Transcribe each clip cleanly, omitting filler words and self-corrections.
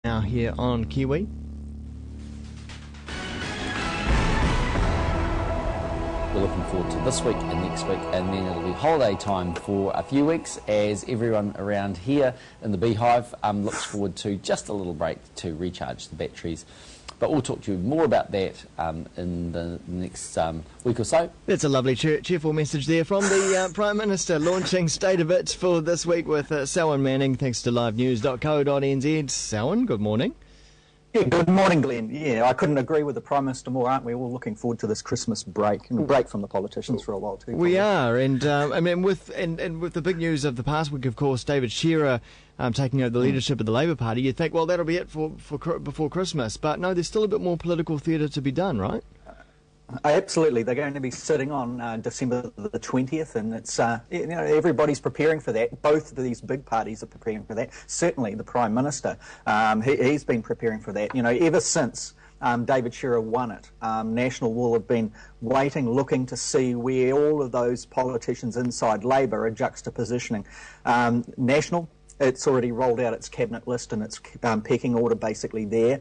Now here on Kiwi. We're looking forward to this week and next week, and then it'll be holiday time for a few weeks as everyone around here in the Beehive looks forward to just a little break to recharge the batteries. But we'll talk to you more about that in the next week or so. That's a lovely cheerful message there from the Prime Minister, launching State of It for this week with Selwyn Manning, thanks to livenews.co.nz. Selwyn, good morning. Yeah, good morning, Glenn. Yeah, I couldn't agree with the Prime Minister more, aren't we? All looking forward to this Christmas break, and a break from the politicians for a while too. We are, and I mean, with the big news of the past week, of course, David Shearer taking over the leadership of the Labour Party, you'd think, well, that'll be it for before Christmas. But no, there's still a bit more political theatre to be done, right? Absolutely, they're going to be sitting on December the 20th, and it's everybody's preparing for that. Both of these big parties are preparing for that. Certainly, the Prime Minister, he's been preparing for that. Ever since David Shearer won it, National will have been waiting, looking to see where all of those politicians inside Labour are juxtapositioning. National, it's already rolled out its cabinet list and its pecking order basically there.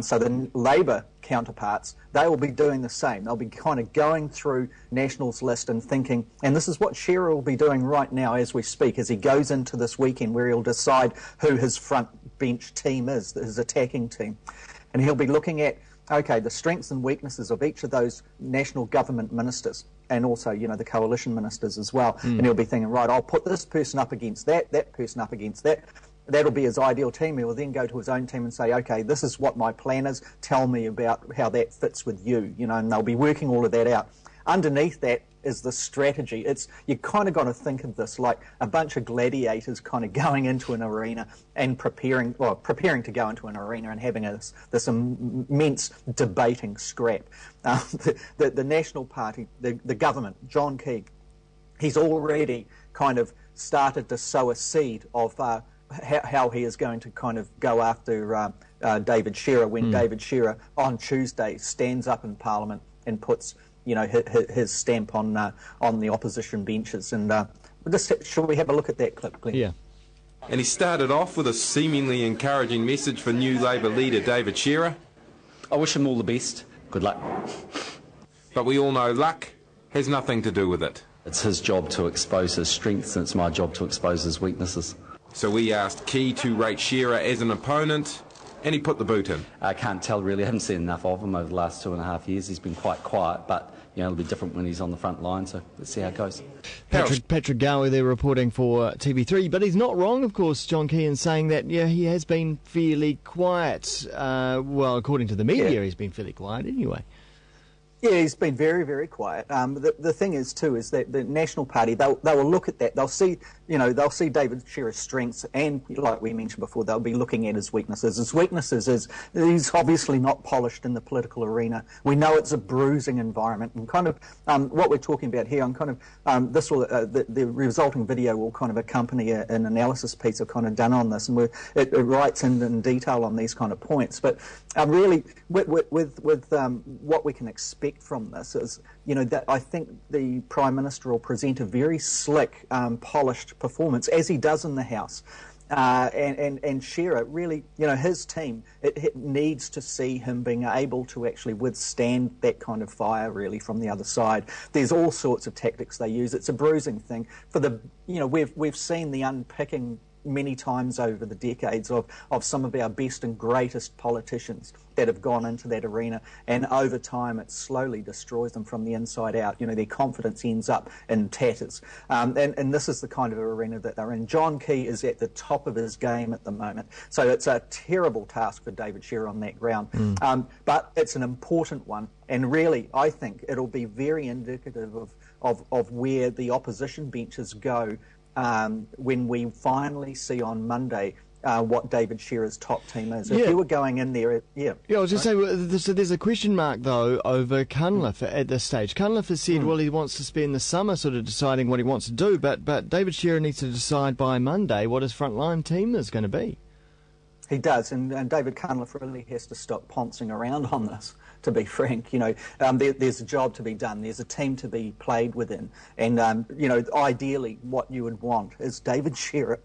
So the Labour counterparts, they will be doing the same. They'll be kind of going through National's list and thinking, and this is what Shearer will be doing right now as we speak, as he goes into this weekend where he'll decide who his front bench team is, his attacking team. And he'll be looking at, okay, the strengths and weaknesses of each of those national government ministers, and also, the coalition ministers as well. And he'll be thinking, right, I'll put this person up against that person up against that. That'll be his ideal team. He will then go to his own team and say, okay, this is what my plan is. Tell me about how that fits with you, and they'll be working all of that out. Underneath that is the strategy. You kind of got to think of this like a bunch of gladiators kind of going into an arena and preparing to go into an arena and having this immense debating scrap. The National Party, the government, John Key, he's already kind of started to sow a seed of how he is going to kind of go after David Shearer when David Shearer on Tuesday stands up in Parliament and puts his stamp on the opposition benches. And shall we have a look at that clip, Glenn? Yeah. And he started off with a seemingly encouraging message for new Labour leader David Shearer. I wish him all the best. Good luck. But we all know luck has nothing to do with it. It's his job to expose his strengths, and it's my job to expose his weaknesses. So we asked Key to rate Shearer as an opponent, and he put the boot in. I can't tell really. I haven't seen enough of him over the last 2.5 years. He's been quite quiet, but it'll be different when he's on the front line, so let's see how it goes. Patrick Gower there reporting for TV3, but he's not wrong, of course, John Key, in saying that, he has been fairly quiet. Well, according to the media, he's been fairly quiet anyway. Yeah, he's been very, very quiet. The thing is, too, is that the National Party, they will look at that. They'll see, they'll see David Shearer's strengths, and like we mentioned before, they'll be looking at his weaknesses. His weaknesses is he's obviously not polished in the political arena. We know it's a bruising environment, and kind of what we're talking about here. I'm kind of this will the resulting video will kind of accompany an analysis piece I've kind of done on this, and it writes in detail on these kind of points. But really, with what we can expect from this is, that I think the Prime Minister will present a very slick, polished performance, as he does in the House. And Shearer, really, his team, it needs to see him being able to actually withstand that kind of fire, really, from the other side. There's all sorts of tactics they use. It's a bruising thing. We've seen the unpicking many times over the decades of some of our best and greatest politicians that have gone into that arena, and over time it slowly destroys them from the inside out. Their confidence ends up in tatters. And this is the kind of arena that they're in. John Key is at the top of his game at the moment. So it's a terrible task for David Shearer on that ground. But it's an important one. And really, I think it'll be very indicative of where the opposition benches go when we finally see on Monday what David Shearer's top team is. If you were going in there, I was just saying, so there's a question mark, though, over Cunliffe at this stage. Cunliffe has said, well, he wants to spend the summer sort of deciding what he wants to do, but David Shearer needs to decide by Monday what his frontline team is going to be. He does, and David Cunliffe really has to stop pouncing around on this, to be frank. There's a job to be done. There's a team to be played within. And, ideally what you would want is David Shearer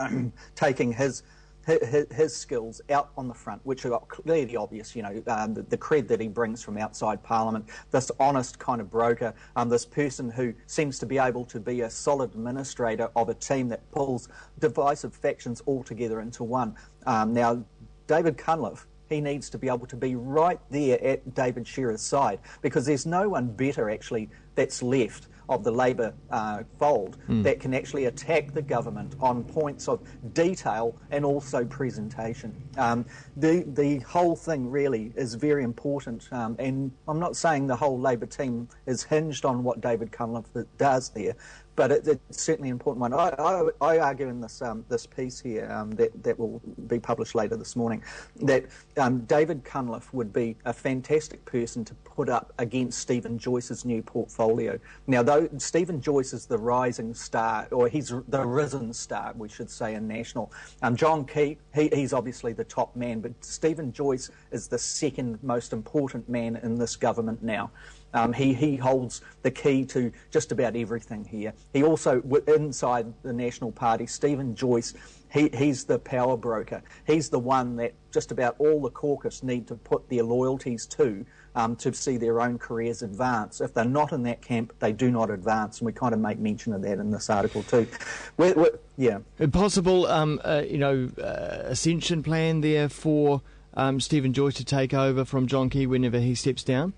taking his his skills out on the front, which are clearly obvious, the cred that he brings from outside Parliament, this honest kind of broker, this person who seems to be able to be a solid administrator of a team that pulls divisive factions all together into one. Now, David Cunliffe, he needs to be able to be right there at David Shearer's side, because there's no one better, actually, that's left of the Labour fold that can actually attack the government on points of detail and also presentation. The whole thing really is very important, and I'm not saying the whole Labour team is hinged on what David Cunliffe does there, but it's certainly an important one. I argue in this piece here that will be published later this morning that David Cunliffe would be a fantastic person to put up against Stephen Joyce's new portfolio. Now, though Stephen Joyce is the rising star, or he's the risen star, we should say, in National. John Key, he's obviously the top man, but Stephen Joyce is the second most important man in this government now. He holds the key to just about everything here. He also, inside the National Party, Stephen Joyce, he's the power broker. He's the one that just about all the caucus need to put their loyalties to see their own careers advance. If they're not in that camp, they do not advance, and we kind of make mention of that in this article too. Yeah. A possible, ascension plan there for Stephen Joyce to take over from John Key whenever he steps down?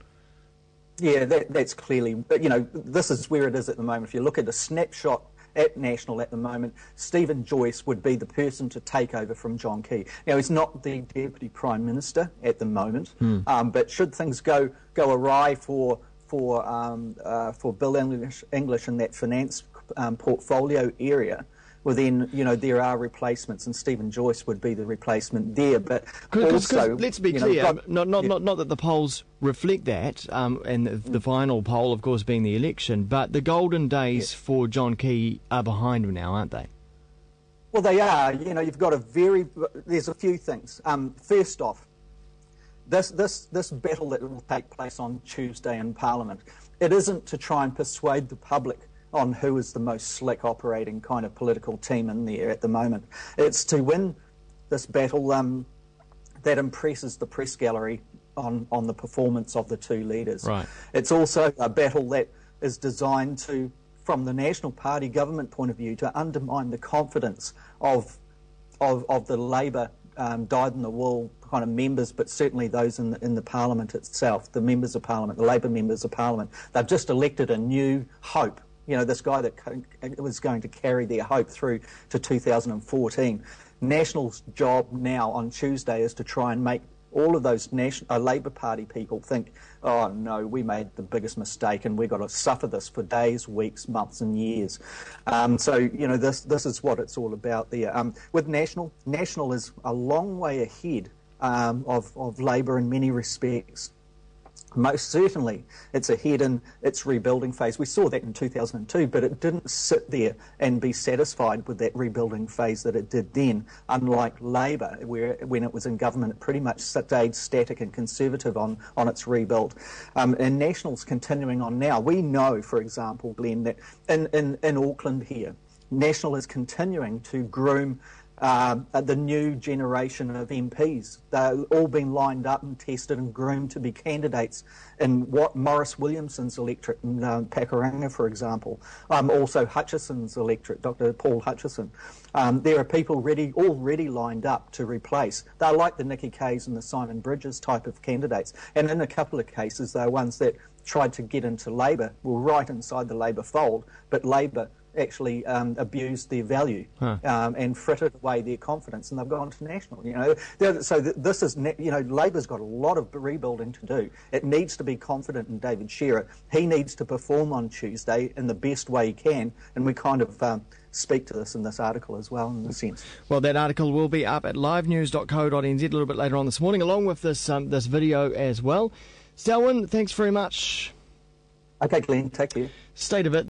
Yeah, that's clearly, this is where it is at the moment. If you look at a snapshot at National at the moment, Stephen Joyce would be the person to take over from John Key. Now, he's not the Deputy Prime Minister at the moment, but should things go awry for Bill English in that finance portfolio area, well then, there are replacements, and Stephen Joyce would be the replacement there. But also, let's be clear, not that the polls reflect that, and the final poll, of course, being the election, but the golden days for John Key are behind him now, aren't they? Well, they are. You've got there's a few things. First off, this battle that will take place on Tuesday in Parliament, it isn't to try and persuade the public on who is the most slick operating kind of political team in there at the moment. It's to win this battle that impresses the press gallery on the performance of the two leaders. Right. It's also a battle that is designed to, from the National Party government point of view, to undermine the confidence of the Labour dyed-in-the-wool kind of members, but certainly those in the Parliament itself, the members of Parliament, the Labour members of Parliament. They've just elected a new hope. This guy that was going to carry their hope through to 2014. National's job now on Tuesday is to try and make all of those Labour Party people think, oh no, we made the biggest mistake and we've got to suffer this for days, weeks, months and years. This is what it's all about there. With National is a long way ahead of Labour in many respects. Most certainly, it's ahead in its rebuilding phase. We saw that in 2002, but it didn't sit there and be satisfied with that rebuilding phase that it did then, unlike Labour, when it was in government, it pretty much stayed static and conservative on its rebuild. And National's continuing on now. We know, for example, Glenn, that in Auckland here, National is continuing to groom the new generation of MPs. They're all been lined up and tested and groomed to be candidates in what Maurice Williamson's electorate in Pakuranga, for example. Also Hutchison's electorate, Dr. Paul Hutchison. There are people already lined up to replace. They're like the Nikki Kays and the Simon Bridges type of candidates. And in a couple of cases, they're ones that tried to get into Labour, were right inside the Labour fold, but Labour actually abused their value and frittered away their confidence, and they've gone to National. So this is, Labour's got a lot of rebuilding to do. It needs to be confident in David Shearer. He needs to perform on Tuesday in the best way he can, and we kind of speak to this in this article as well, in a sense. Well, that article will be up at livenews.co.nz a little bit later on this morning, along with this video as well. Selwyn, thanks very much. Okay, Glenn, take care. State of it.